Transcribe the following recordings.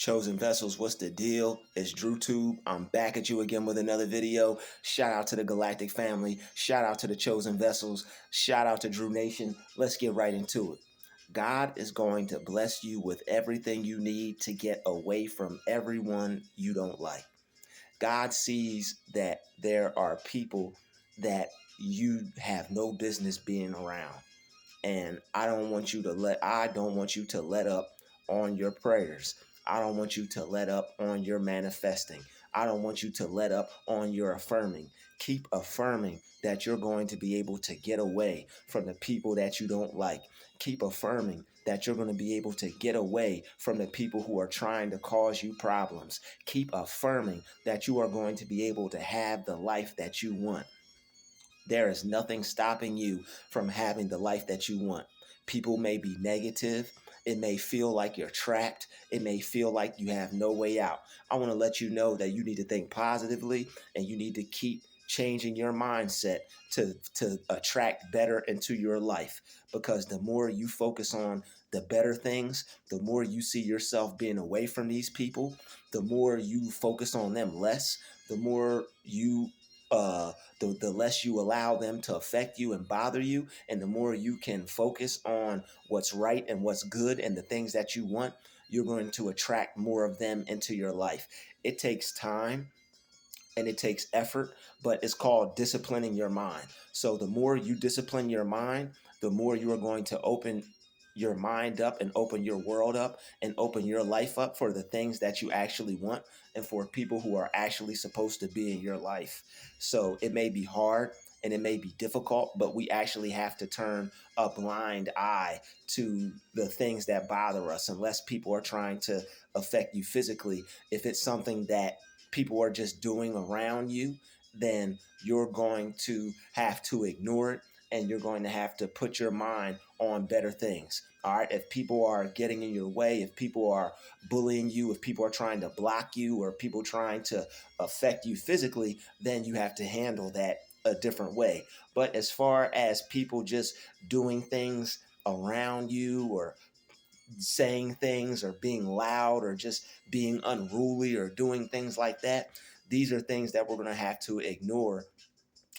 Chosen Vessels, what's the deal? It's Druuill. I'm back at you again with another video. Shout out to the Galactic family. Shout out to the Chosen Vessels. Shout out to Drew Nation. Let's get right into it. God is going to bless you with everything you need to get away from everyone you don't like. God sees that there are people that you have no business being around. And I don't want you to let up on your prayers. I don't want you to let up on your manifesting. I don't want you to let up on your affirming. Keep affirming that you're going to be able to get away from the people that you don't like. Keep affirming that you're going to be able to get away from the people who are trying to cause you problems. Keep affirming that you are going to be able to have the life that you want. There is nothing stopping you from having the life that you want. People may be negative. It may feel like you're trapped. It may feel like you have no way out. I want to let you know that you need to think positively and you need to keep changing your mindset to attract better into your life, because the more you focus on the better things, the more you see yourself being away from these people, the more you focus on them less, the more you the less you allow them to affect you and bother you, and the more you can focus on what's right and what's good and the things that you want, you're going to attract more of them into your life. It takes time and it takes effort, but it's called disciplining your mind. So the more you discipline your mind, the more you are going to open your mind up and open your world up and open your life up for the things that you actually want and for people who are actually supposed to be in your life. So it may be hard and it may be difficult, but we actually have to turn a blind eye to the things that bother us unless people are trying to affect you physically. If it's something that people are just doing around you, then you're going to have to ignore it and you're going to have to put your mind on better things. All right. If people are getting in your way, if people are bullying you, if people are trying to block you, or people trying to affect you physically, then you have to handle that a different way. But as far as people just doing things around you, or saying things, or being loud, or just being unruly, or doing things like that, these are things that we're going to have to ignore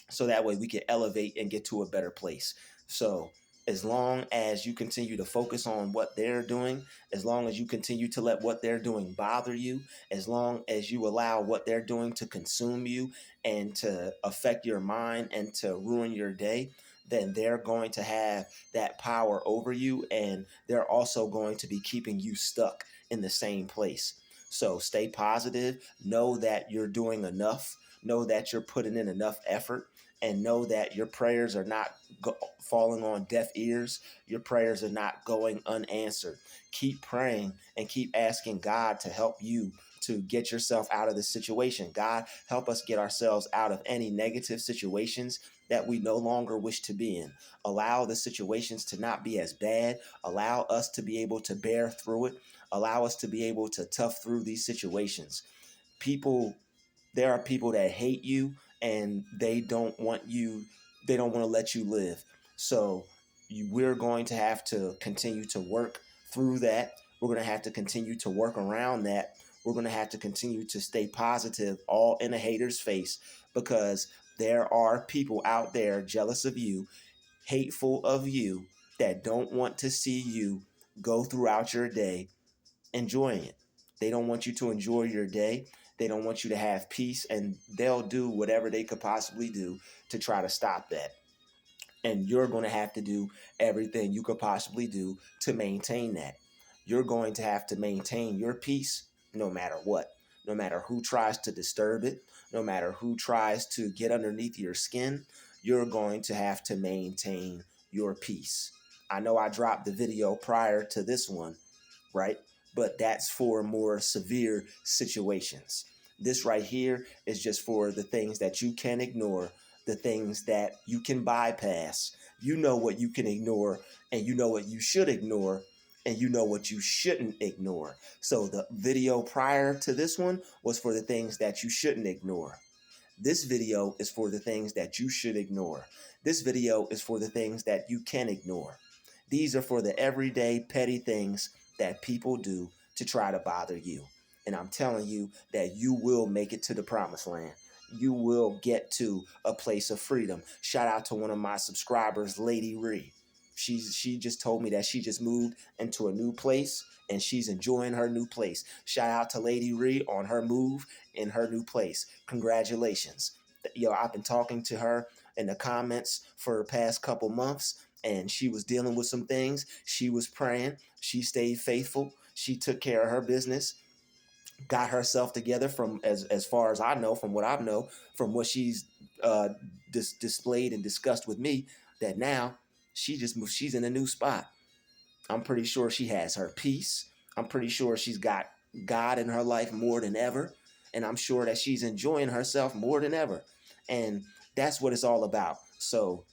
so that way we can elevate and get to a better place. So as long as you continue to focus on what they're doing, as long as you continue to let what they're doing bother you, as long as you allow what they're doing to consume you and to affect your mind and to ruin your day, then they're going to have that power over you, and they're also going to be keeping you stuck in the same place. So stay positive, know that you're doing enough, know that you're putting in enough effort, and know that your prayers are not falling on deaf ears. Your prayers are not going unanswered. Keep praying and keep asking God to help you to get yourself out of the situation. God, help us get ourselves out of any negative situations that we no longer wish to be in. Allow the situations to not be as bad. Allow us to be able to bear through it. Allow us to be able to tough through these situations. There are people that hate you and they don't want to let you live. So we're going to have to continue to work through that. We're going to have to continue to work around that. We're going to have to continue to stay positive, all in a hater's face, because there are people out there jealous of you, hateful of you, that don't want to see you go throughout your day enjoying it. They don't want you to enjoy your day. They don't want you to have peace, and they'll do whatever they could possibly do to try to stop that. And you're going to have to do everything you could possibly do to maintain that. You're going to have to maintain your peace no matter what, no matter who tries to disturb it, no matter who tries to get underneath your skin. You're going to have to maintain your peace. I know I dropped the video prior to this one, right? But that's for more severe situations. This right here is just for the things that you can ignore, the things that you can bypass. You know what you can ignore, and you know what you should ignore, and you know what you shouldn't ignore. So the video prior to this one was for the things that you shouldn't ignore. This video is for the things that you should ignore. This video is for the things that you can ignore. These are for the everyday petty things that people do to try to bother you. And I'm telling you that you will make it to the promised land. You will get to a place of freedom. Shout out to one of my subscribers, Lady Ree. She just told me that she just moved into a new place and she's enjoying her new place. Shout out to Lady Ree on her move in her new place. Congratulations. Yo, I've been talking to her in the comments for the past couple months, and she was dealing with some things. She was praying. She stayed faithful. She took care of her business, got herself together from as far as I know, from what I know, from what she's uh, displayed and discussed with me, that now she's in a new spot. I'm pretty sure she has her peace. I'm pretty sure she's got God in her life more than ever. And I'm sure that she's enjoying herself more than ever. And that's what it's all about. So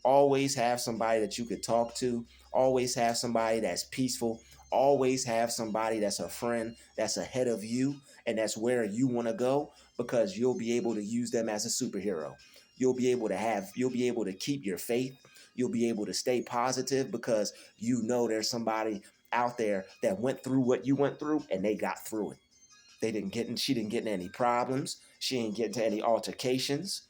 always have somebody that you could talk to, always have somebody that's peaceful, always have somebody that's a friend that's ahead of you and that's where you want to go, because you'll be able to use them as a superhero. You'll be able to keep your faith. You'll be able to stay positive because you know there's somebody out there that went through what you went through and they got through it. She didn't get in any problems. She didn't get into any altercations.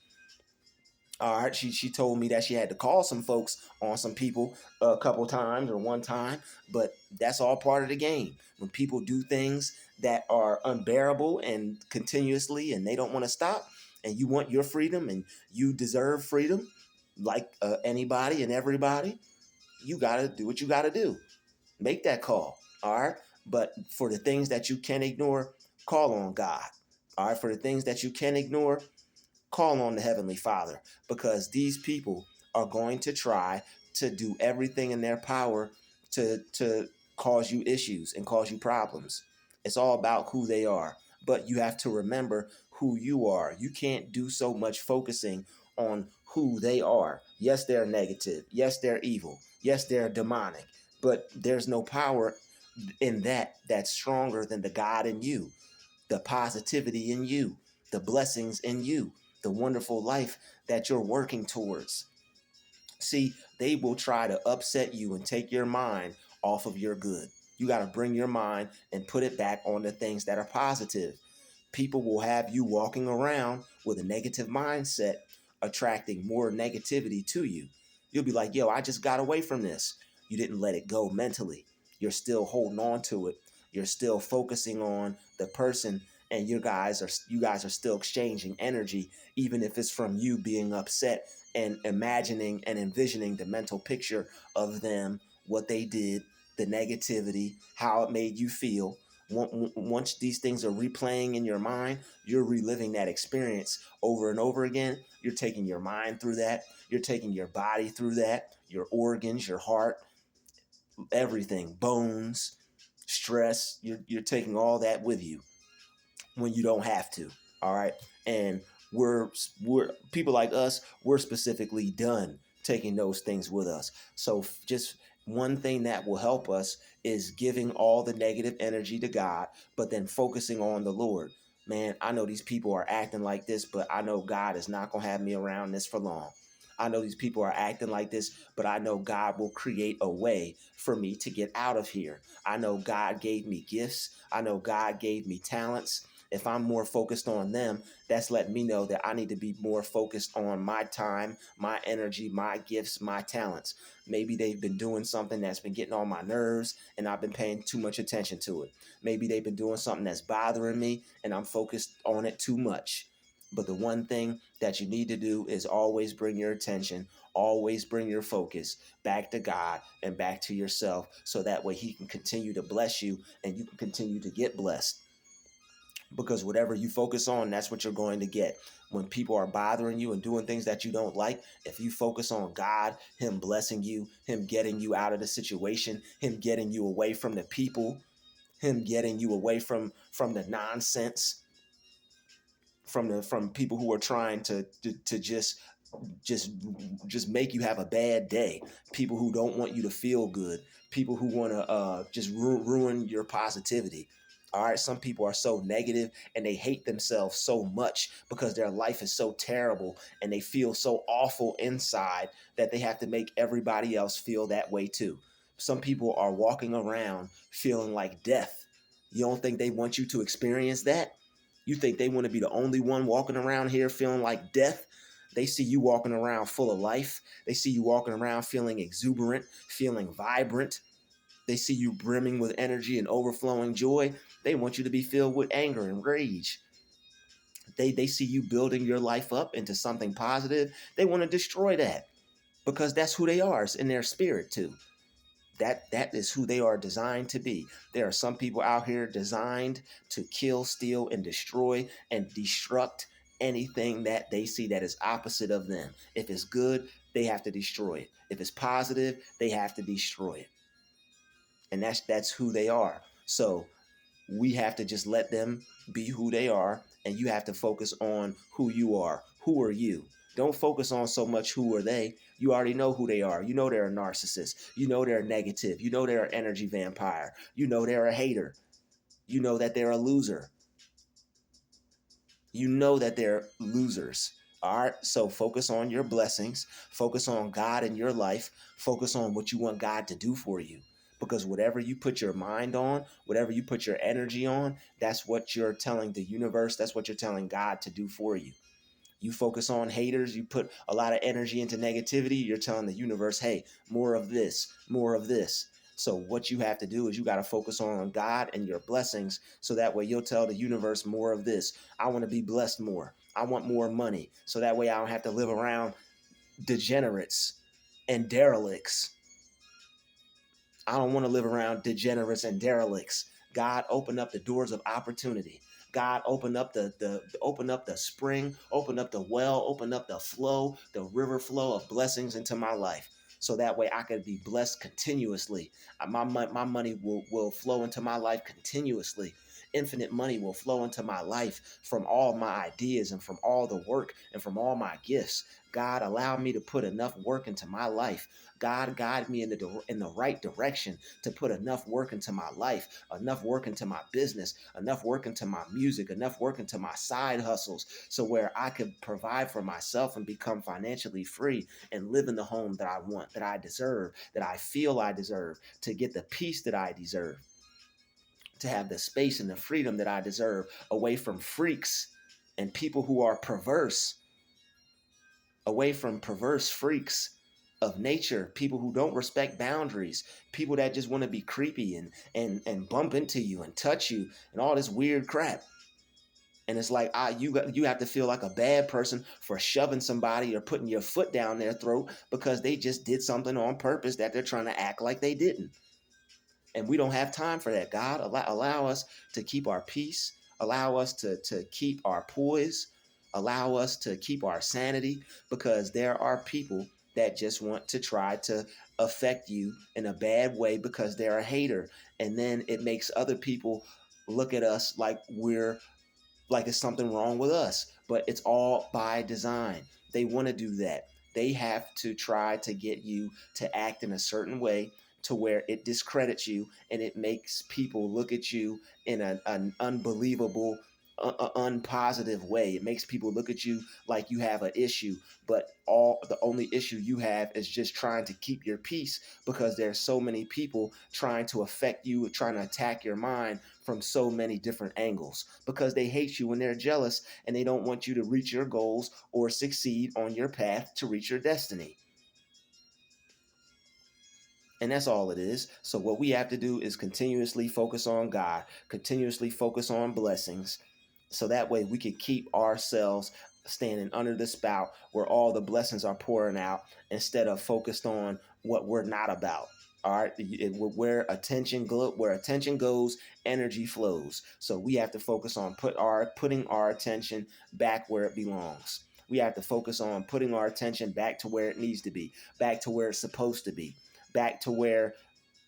All right, she told me that she had to call some folks on some people a couple times or one time, but that's all part of the game. When people do things that are unbearable and continuously, and they don't want to stop, and you want your freedom and you deserve freedom, like anybody and everybody, you gotta do what you gotta do. Make that call. All right, but for the things that you can ignore, call on God. All right, for the things that you can ignore, call on the Heavenly Father, because these people are going to try to do everything in their power to cause you issues and cause you problems. It's all about who they are, but you have to remember who you are. You can't do so much focusing on who they are. Yes, they're negative. Yes, they're evil. Yes, they're demonic, but there's no power in that that's stronger than the God in you, the positivity in you, the blessings in you, the wonderful life that you're working towards. See, they will try to upset you and take your mind off of your good. You got to bring your mind and put it back on the things that are positive. People will have you walking around with a negative mindset, attracting more negativity to you. You'll be like, yo, I just got away from this. You didn't let it go mentally. You're still holding on to it. You're still focusing on the person, and you guys are still exchanging energy, even if it's from you being upset and imagining and envisioning the mental picture of them, what they did, the negativity, how it made you feel. Once these things are replaying in your mind, you're reliving that experience over and over again. You're taking your mind through that. You're taking your body through that, your organs, your heart, everything, bones, stress. You're taking all that with you when you don't have to. All right. And we're people like us, we're specifically done taking those things with us. So just one thing that will help us is giving all the negative energy to God, but then focusing on the Lord. Man, I know these people are acting like this, but I know God is not going to have me around this for long. I know these people are acting like this, but I know God will create a way for me to get out of here. I know God gave me gifts. I know God gave me talents. If I'm more focused on them, that's letting me know that I need to be more focused on my time, my energy, my gifts, my talents. Maybe they've been doing something that's been getting on my nerves and I've been paying too much attention to it. Maybe they've been doing something that's bothering me and I'm focused on it too much. But the one thing that you need to do is always bring your attention, always bring your focus back to God and back to yourself, so that way He can continue to bless you and you can continue to get blessed. Because whatever you focus on, that's what you're going to get. When people are bothering you and doing things that you don't like, if you focus on God, Him blessing you, Him getting you out of the situation, Him getting you away from the people, Him getting you away from the nonsense, from people who are trying to just just make you have a bad day, people who don't want you to feel good, people who want to just ruin your positivity. All right, some people are so negative and they hate themselves so much because their life is so terrible and they feel so awful inside that they have to make everybody else feel that way too. Some people are walking around feeling like death You don't think they want you to experience that? You think they want to be the only one walking around here feeling like death? They see you walking around full of life. They see you walking around feeling exuberant, feeling vibrant. They see you brimming with energy and overflowing joy. They want you to be filled with anger and rage. They see you building your life up into something positive. They want to destroy that because that's who they are. It's in their spirit too. That is who they are designed to be. There are some people out here designed to kill, steal, and destroy and destruct anything that they see that is opposite of them. If it's good, they have to destroy it. If it's positive, they have to destroy it. And that's who they are. So we have to just let them be who they are, and you have to focus on who you are. Who are you? Don't focus on so much who are they. You already know who they are. You know they're a narcissist. You know they're negative. You know they're an energy vampire. You know they're a hater. You know that they're a loser. You know that they're losers. All right. So focus on your blessings. Focus on God in your life. Focus on what you want God to do for you. Because whatever you put your mind on, whatever you put your energy on, that's what you're telling the universe. That's what you're telling God to do for you. You focus on haters, you put a lot of energy into negativity, you're telling the universe, hey, more of this, more of this. So what you have to do is you got to focus on God and your blessings so that way you'll tell the universe more of this. I want to be blessed more. I want more money. So that way I don't have to live around degenerates and derelicts. I don't want to live around degenerates and derelicts. God, open up the doors of opportunity. God, open up the spring, open up the well, open up the flow, the river flow of blessings into my life. So that way I could be blessed continuously. My money will flow into my life continuously. Infinite money will flow into my life from all my ideas and from all the work and from all my gifts. God, allow me to put enough work into my life. God, guide me in the right direction to put enough work into my life, enough work into my business, enough work into my music, enough work into my side hustles, so where I could provide for myself and become financially free and live in the home that I want, that I deserve, that I feel I deserve, to get the peace that I deserve, to have the space and the freedom that I deserve, away from freaks and people who are perverse, away from perverse freaks of nature, people who don't respect boundaries, people that just want to be creepy and bump into you and touch you and all this weird crap. And it's like you have to feel like a bad person for shoving somebody or putting your foot down their throat because they just did something on purpose that they're trying to act like they didn't. And we don't have time for that. God, allow us to keep our peace, allow us to keep our poise, allow us to keep our sanity, because there are people that just want to try to affect you in a bad way because they're a hater. And then it makes other people look at us like it's something wrong with us, but it's all by design. They want to do that. They have to try to get you to act in a certain way to where it discredits you and it makes people look at you in an unbelievable, unpositive way. It makes people look at you like you have an issue, but the only issue you have is just trying to keep your peace because there's so many people trying to affect you, trying to attack your mind from so many different angles because they hate you and they're jealous and they don't want you to reach your goals or succeed on your path to reach your destiny. And that's all it is. So what we have to do is continuously focus on God, continuously focus on blessings, so that way we can keep ourselves standing under the spout where all the blessings are pouring out instead of focused on what we're not about. All right, where attention goes, energy flows. So we have to focus on putting our attention back where it belongs. We have to focus on putting our attention back to where it needs to be, back to where it's supposed to be, back to where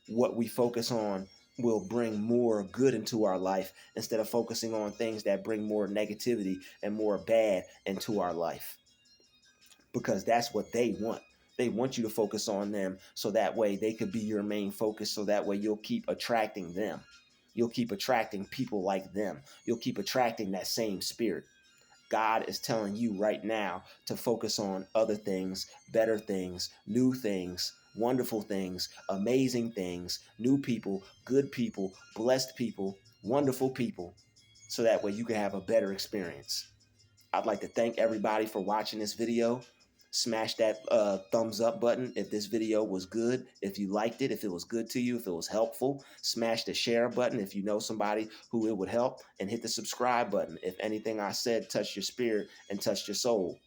what we focus on will bring more good into our life instead of focusing on things that bring more negativity and more bad into our life, because that's what they want. They want you to focus on them so that way they could be your main focus, so that way you'll keep attracting them. You'll keep attracting people like them. You'll keep attracting that same spirit. God is telling you right now to focus on other things, better things, new things, wonderful things, amazing things, new people, good people, blessed people, wonderful people, so that way you can have a better experience. I'd like to thank everybody for watching this video. Smash that thumbs up button if this video was good, if you liked it, if it was good to you, if it was helpful. Smash the share button if you know somebody who it would help, and hit the subscribe button if anything I said touched your spirit and touched your soul.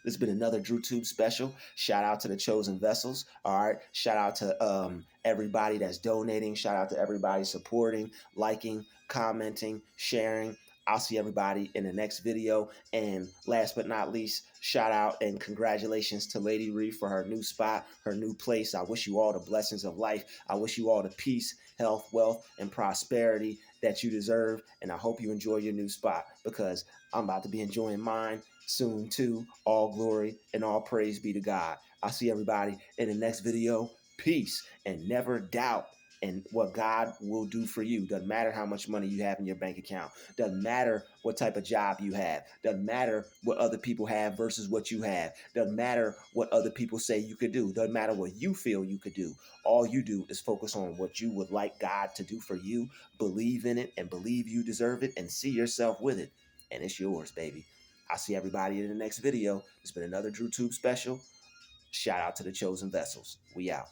This has been another DrewTube special. Shout out to the chosen vessels. All right. Shout out to everybody that's donating. Shout out to everybody supporting, liking, commenting, sharing. I'll see everybody in the next video. And last but not least, shout out and congratulations to Lady Ree for her new spot, her new place. I wish you all the blessings of life. I wish you all the peace, health, wealth, and prosperity that you deserve. And I hope you enjoy your new spot, because I'm about to be enjoying mine soon too. All glory and all praise be to God. I'll see everybody in the next video. Peace, and never doubt in what God will do for you. Doesn't matter how much money you have in your bank account. Doesn't matter what type of job you have. Doesn't matter what other people have versus what you have. Doesn't matter what other people say you could do. Doesn't matter what you feel you could do. All you do is focus on what you would like God to do for you. Believe in it and believe you deserve it, and see yourself with it. And it's yours, baby. I'll see everybody in the next video. It's been another DrewTube special. Shout out to the chosen vessels. We out.